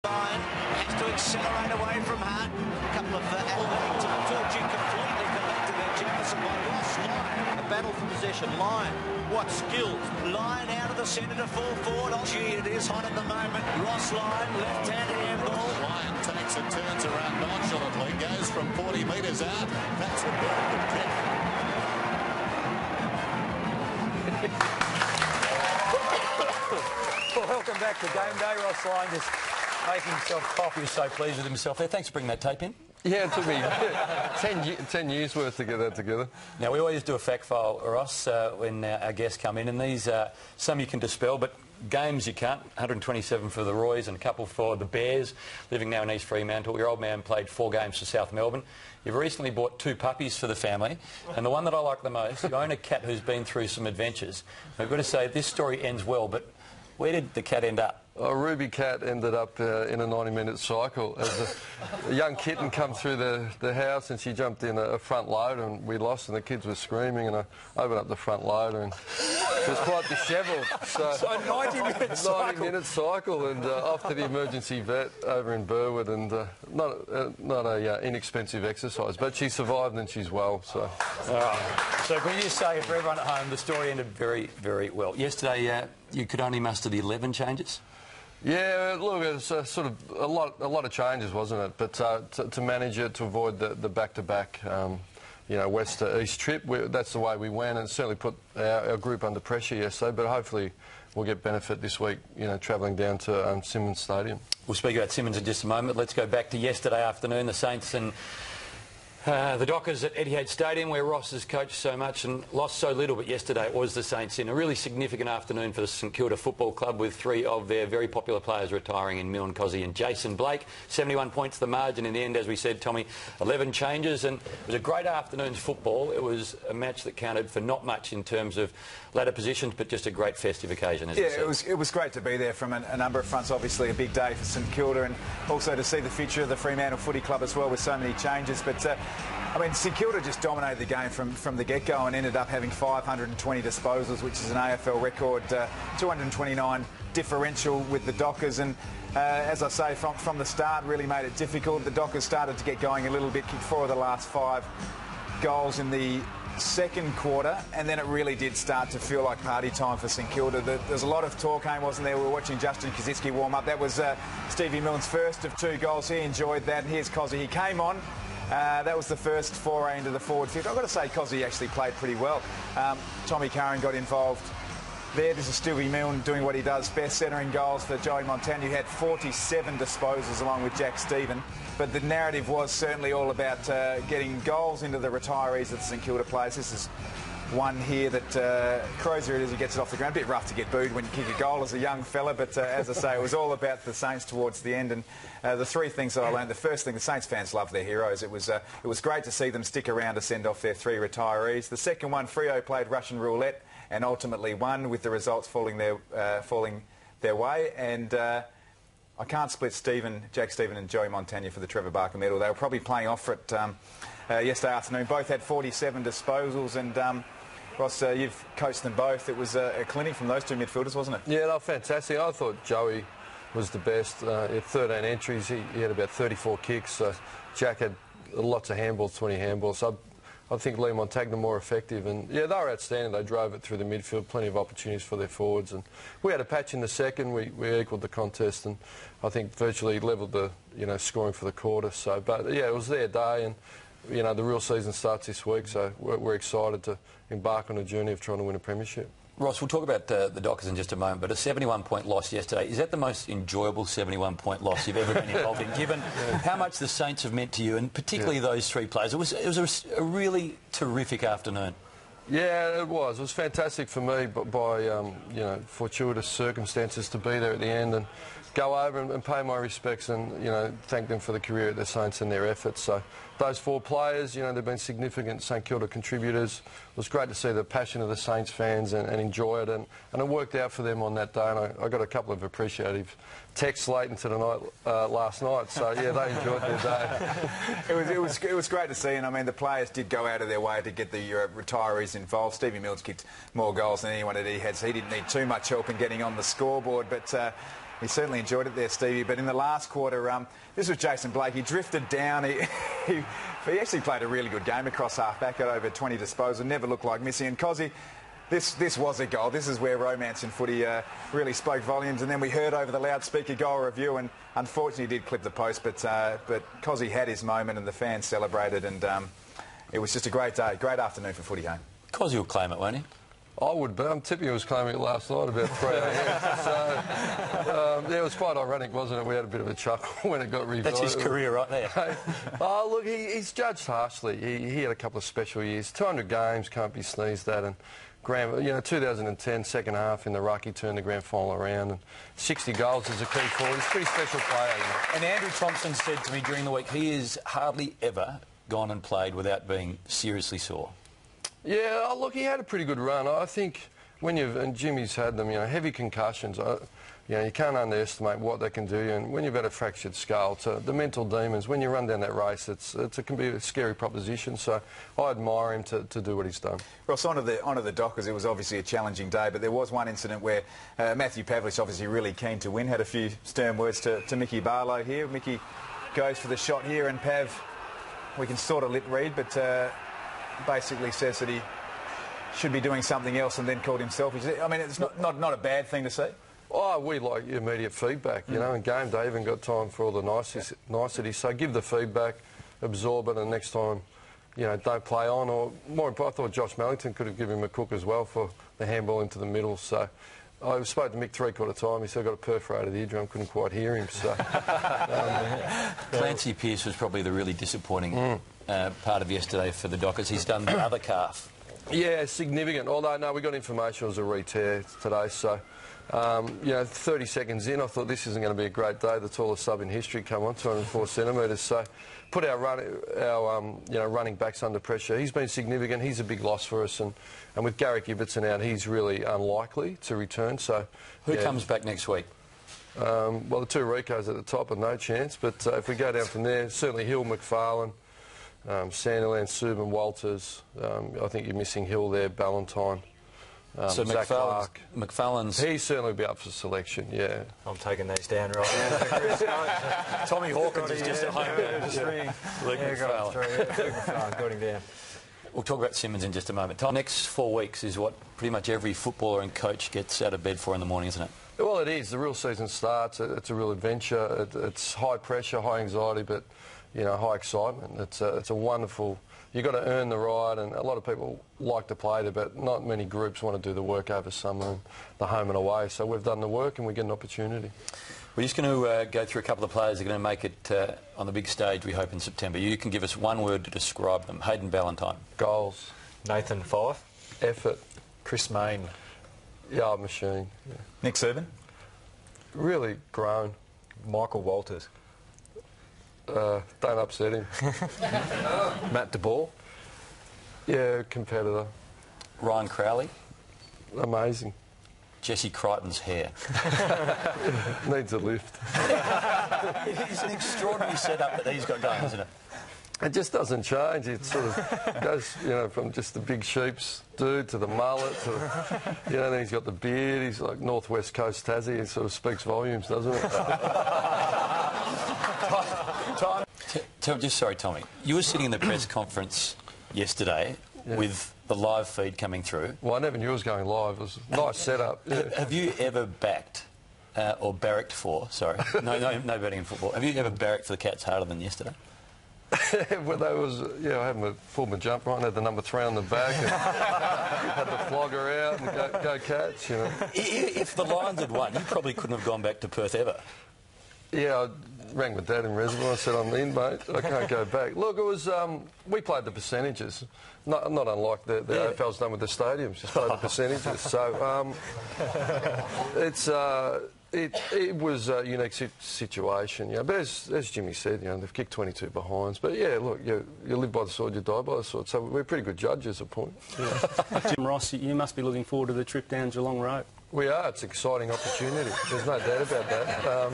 Lyon has to accelerate away from Hart. A couple of Alving to Torchy completely collected there. Jefferson by Ross Lyon. A battle for possession. Lyon, what skills. Lyon out of the centre to full forward. Oh, gee, it is hot at the moment. Ross Lyon, left-hand handball. Lyon takes and turns around nonchalantly, goes from 40 metres out. That's a very good pick. Well, welcome back to Game Day. Ross Lyon just making himself coffee. He was so pleased with himself there. Thanks for bringing that tape in. Yeah, it took me 10 years worth to get that together. Now, we always do a fact file, Ross, when our guests come in, and these some you can dispel, but games you can't. 127 for the Roys and a couple for the Bears, living now in East Fremantle. Your old man played 4 games for South Melbourne. You've recently bought 2 puppies for the family, and the one that I like the most, you own a cat who's been through some adventures. I've got to say, this story ends well, but where did the cat end up? Ruby Cat ended up in a 90-minute cycle as a young kitten come through the house, and she jumped in a front loader and we lost, and the kids were screaming, and I opened up the front loader and she was quite dishevelled. So 90-minute cycle and off to the emergency vet over in Burwood, and not a inexpensive exercise, but she survived and she's well. So. So can you just say for everyone at home, the story ended very, very well. Yesterday you could only muster the 11 changes? Yeah, look, it was sort of a lot of changes, wasn't it? But to manage it, to avoid the back-to-back, west to east trip, that's the way we went, and certainly put our group under pressure yesterday. But hopefully we'll get benefit this week, travelling down to Simmons Stadium. We'll speak about Simmons in just a moment. Let's go back to yesterday afternoon, the Saints and the Dockers at Etihad Stadium, where Ross has coached so much and lost so little, but yesterday it was the Saints in a really significant afternoon for the St Kilda Football Club, with 3 of their very popular players retiring in Milne Cozzy and Jason Blake. 71 points the margin in the end, as we said, Tommy. 11 changes, and it was a great afternoon's football. It was a match that counted for not much in terms of ladder positions, but just a great festive occasion, as it was great to be there from a number of fronts. Obviously a big day for St Kilda, and also to see the future of the Fremantle Footy Club as well, with so many changes. But I mean, St Kilda just dominated the game from the get-go and ended up having 520 disposals, which is an AFL record, 229 differential with the Dockers, and as I say, from the start really made it difficult. The Dockers started to get going a little bit, kicked 4 of the last 5 goals in the second quarter, and then it really did start to feel like party time for St Kilda. There's a lot of talk, wasn't there? We were watching Justin Kosicki warm up. That was Stevie Milne's first of 2 goals. He enjoyed that, and here's Cozzy. He came on. That was the first foray into the forward field. I've got to say, Cozzy actually played pretty well. Tommy Curran got involved there. This is Stevie Milne doing what he does best, centering goals for Joey Montagna, who had 47 disposals along with Jack Stephen. But the narrative was certainly all about getting goals into the retirees of the St Kilda players. This is one here that Crozier, as he gets it off the ground. A bit rough to get booed when you kick a goal as a young fella, but as I say, it was all about the Saints towards the end. And the 3 things that I learned: the first thing, the Saints fans love their heroes. It was great to see them stick around to send off their 3 retirees. The second one, Freo played Russian roulette and ultimately won, with the results falling their way. And I can't split Jack Stephen and Joey Montagna for the Trevor Barker medal. They were probably playing off for it yesterday afternoon. Both had 47 disposals, and Ross, you've coached them both. It was a clinic from those 2 midfielders, wasn't it? Yeah, they were fantastic. I thought Joey was the best. He had 13 entries. He had about 34 kicks. Jack had lots of handballs, 20 handballs. So I think Lyon Montagna more effective. And, yeah, they were outstanding. They drove it through the midfield, plenty of opportunities for their forwards. And we had a patch in the second. We equalled the contest, and I think virtually levelled the scoring for the quarter. So, but, yeah, it was their day, and the real season starts this week, so we're excited to embark on a journey of trying to win a premiership. Ross, we'll talk about the Dockers in just a moment, but a 71-point loss yesterday, is that the most enjoyable 71-point loss you've ever been involved in, given how much the Saints have meant to you, and particularly those 3 players? It was a really terrific afternoon. Yeah, it was. It was fantastic for me, but by fortuitous circumstances, to be there at the end and go over and pay my respects and thank them for the career at the Saints and their efforts. So those 4 players, they've been significant St Kilda contributors. It was great to see the passion of the Saints fans and enjoy it, and it worked out for them on that day. And I got a couple of appreciative texts late into the night last night. So yeah, they enjoyed their day. It was great to see, and I mean the players did go out of their way to get the retirees involved. Stevie Milne's kicked more goals than anyone at Etihad, so he didn't need too much help in getting on the scoreboard, but. He certainly enjoyed it there, Stevie. But in the last quarter, this was Jason Blake. He drifted down. He actually played a really good game across half-back, got over 20 disposal, never looked like missing. And Cozzy, this was a goal. This is where romance in footy really spoke volumes. And then we heard over the loudspeaker goal review, and unfortunately did clip the post. But Cozzy had his moment, and the fans celebrated. And it was just a great day, great afternoon for footy, home. Cozzy will claim it, won't he? I would be. I'm tipping he was claiming it last night about 3 a.m. So, yeah, it was quite ironic, wasn't it? We had a bit of a chuckle when it got revived. That's his career right there. Oh, look, he's judged harshly. He had a couple of special years. 200 games can't be sneezed at. And 2010, second half in the ruck, he turned the grand final around. And 60 goals is a key forward. He's a pretty special player. You know? And Andrew Thompson said to me during the week, he has hardly ever gone and played without being seriously sore. Yeah, oh, look, he had a pretty good run. I think when and Jimmy's had them, heavy concussions, you can't underestimate what they can do. And when you've got a fractured skull, the mental demons, when you run down that race, it can be a scary proposition. So I admire him to do what he's done. Ross, onto the Dockers, it was obviously a challenging day, but there was one incident where Matthew Pavlich, obviously really keen to win, had a few stern words to Mickey Barlow here. Mickey goes for the shot here, and Pav, we can sort of lip read, but basically says that he should be doing something else, and then called him selfish. I mean, it's not a bad thing to say. Oh, we like immediate feedback, and game day haven't got time for all the niceties. So give the feedback, absorb it, and next time, don't play on. Or more important, I thought Josh Mellington could have given him a cook as well for the handball into the middle. So I spoke to Mick 3/4 time. He said, got a perforated eardrum, couldn't quite hear him. So Clancy Pearce was probably the really disappointing part of yesterday for the Dockers. He's done the other calf. Yeah, significant. Although, no, we got information it was a re-tear today. So, 30 seconds in, I thought this isn't going to be a great day. The tallest sub in history come on, 204 centimetres. So, put our running backs under pressure. He's been significant. He's a big loss for us. And with Garrick Ibbotson out, he's really unlikely to return. So, who comes back next week? Well, the two Ricos at the top are no chance. But if we go down from there, certainly Hill, McFarlane, Sandiland, Subban, Walters. I think you're missing Hill there, Ballantyne. So Zach Clark. McFarlane's... He'll certainly be up for selection, yeah. I'm taking these down right now. Tommy Hawkins is just at home. Luke McFarlane. Got him down. We'll talk about Simmons in just a moment. The next 4 weeks is what pretty much every footballer and coach gets out of bed for in the morning, isn't it? Well, it is. The real season starts. It's a real adventure. It's high pressure, high anxiety, but, high excitement. It's a wonderful... You've got to earn the right, and a lot of people like to play there, but not many groups want to do the work over summer and the home and away. So we've done the work and we get an opportunity. We're just going to go through a couple of players that are going to make it on the big stage, we hope, in September. You can give us one word to describe them. Hayden Ballantyne. Goals. Nathan Fife. Effort. Chris Mayne. Yard machine. Yeah. Nick Subban. Really grown. Michael Walters. Don't upset him. Matt DeBoer. Yeah, competitor. Ryan Crowley. Amazing. Jesse Crichton's hair. Needs a lift. It's an extraordinary setup that he's got going, isn't it? It just doesn't change. It sort of goes, from just the big sheep's dude to the mullet to, then he's got the beard. He's like Northwest Coast Tassie. It sort of speaks volumes, doesn't it? Sorry, Tommy. You were sitting in the press conference yesterday with the live feed coming through. Well, I never knew it was going live. It was a nice setup. Yeah. Have you ever backed or barracked for? Sorry, no betting in football. Have you ever barracked for the Cats harder than yesterday? Well, that was, I had pulled my jumper on, had the number 3 on the back, and had the flogger out and go Cats, If the Lions had won, you probably couldn't have gone back to Perth ever. Yeah, I rang my dad in Reservoir. I said, I'm in, mate. I can't go back. Look, it was... we played the percentages. Not unlike the AFL's done with the stadiums. Just played the percentages. So it was a unique situation. But as Jimmy said, they've kicked 22 behinds. But, yeah, look, you live by the sword, you die by the sword. So we're pretty good judges at point. Yeah. Jim Ross, you must be looking forward to the trip down Geelong Road. We are. It's an exciting opportunity. There's no doubt about that.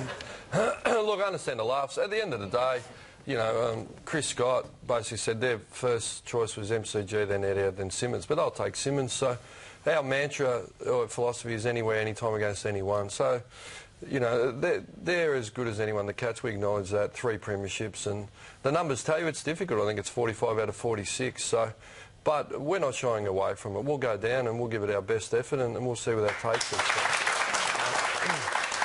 Look, I understand the laughs. At the end of the day, Chris Scott basically said their first choice was MCG, then Eddie, then Simmons. But I'll take Simmons. So our mantra or philosophy is anywhere, anytime against anyone. So you know, they're as good as anyone. The Cats, we acknowledge that. 3 premierships, and the numbers tell you it's difficult. I think it's 45 out of 46. So, but we're not shying away from it. We'll go down and we'll give it our best effort, and we'll see where that takes us.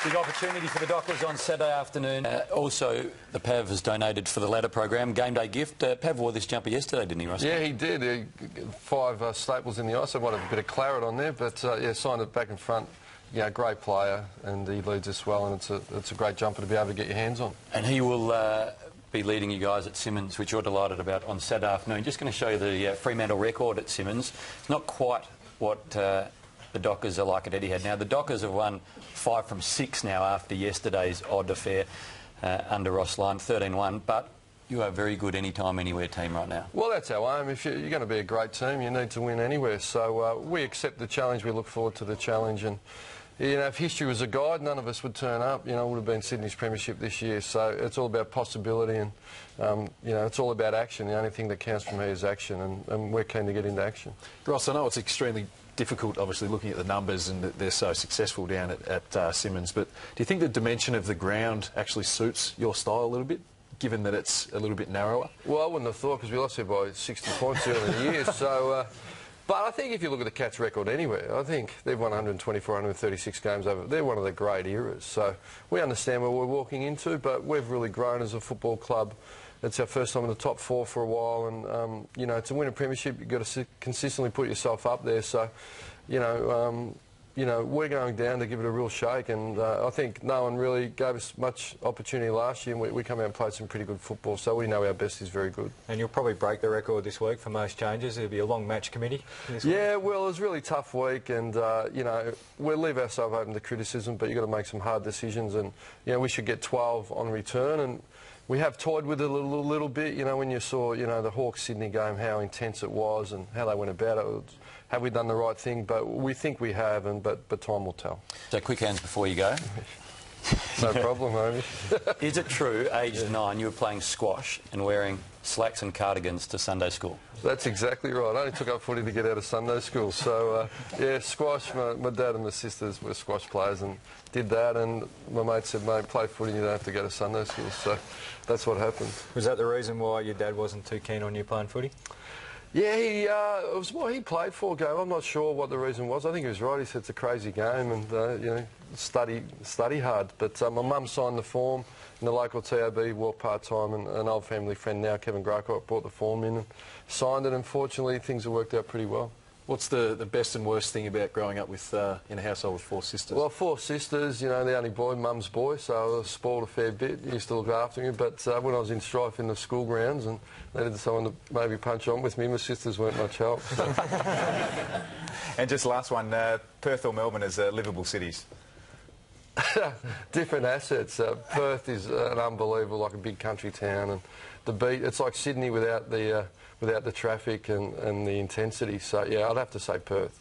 Big opportunity for the Dockers on Saturday afternoon. Also, the Pav has donated for the ladder program, game day gift. Pav wore this jumper yesterday, didn't he, Russ? Yeah, he did. 5 staples in the eye, so might have a bit of claret on there, but yeah, signed it back and front. Yeah, great player, and he leads us well, and it's a great jumper to be able to get your hands on. And he will be leading you guys at Simmons, which you're delighted about, on Saturday afternoon. Just going to show you the Fremantle record at Simmons. Not quite what the Dockers are like at Etihad. Now, the Dockers have won 5 from 6 now after yesterday's odd affair under Ross Lyon, 13-1, but you are a very good anytime, anywhere team right now. Well, that's our aim. If you're going to be a great team, you need to win anywhere. So we accept the challenge. We look forward to the challenge. And, you know, if history was a guide, none of us would turn up. You know, it would have been Sydney's premiership this year. So it's all about possibility, and, you know, it's all about action. The only thing that counts for me is action, and we're keen to get into action. Ross, I know it's extremely difficult, obviously, looking at the numbers, and that they're so successful down at Simmons, but do you think the dimension of the ground actually suits your style a little bit, given that it's a little bit narrower? Well, I wouldn't have thought, because we lost here by 60 points early in the year, so... but I think if you look at the Cats' record anywhere, I think they've won 124, 136 games over. They're one of the great eras, so we understand what we're walking into, but we've really grown as a football club. It's our first time in the top 4 for a while, and you know, to win a premiership, you've got to consistently put yourself up there. So, you know, we're going down to give it a real shake, and I think no one really gave us much opportunity last year, and we come out and played some pretty good football, so we know our best is very good. And you'll probably break the record this week for most changes. There'll be a long match committee this week. Yeah, well, it was a really tough week, and you know, we'll leave ourselves open to criticism, but you've got to make some hard decisions, and you know, we should get 12 on return, and we have toyed with it a little bit, you know, when you saw, you know, the Hawks-Sydney game, how intense it was and how they went about it. Have we done the right thing? But we think we have, but time will tell. So quick hands before you go. No problem, homie. Is it true, aged 9, you were playing squash and wearing slacks and cardigans to Sunday school? That's exactly right. I only took up footy to get out of Sunday school. So, yeah, squash, my dad and my sisters were squash players and did that, and my mate said, mate, play footy, you don't have to go to Sunday school. So that's what happened. Was that the reason why your dad wasn't too keen on you playing footy? Yeah, it was what he played for, game. I'm not sure what the reason was. I think he was right. He said it's a crazy game, and you know, study hard. But my mum signed the form in the local TAB, worked part-time, and an old family friend now, Kevin Grocott, brought the form in and signed it, and fortunately things have worked out pretty well. What's the best and worst thing about growing up with in a household with 4 sisters? Well, 4 sisters, you know, the only boy, mum's boy, so I was spoiled a fair bit. He used to look after me, but when I was in strife in the school grounds and needed someone to maybe punch on with me, my sisters weren't much help. So. And just last one, Perth or Melbourne as livable cities? Different assets. Perth is an unbelievable, like a big country town, and the beat. It's like Sydney without the traffic and the intensity. So yeah, I'd have to say Perth.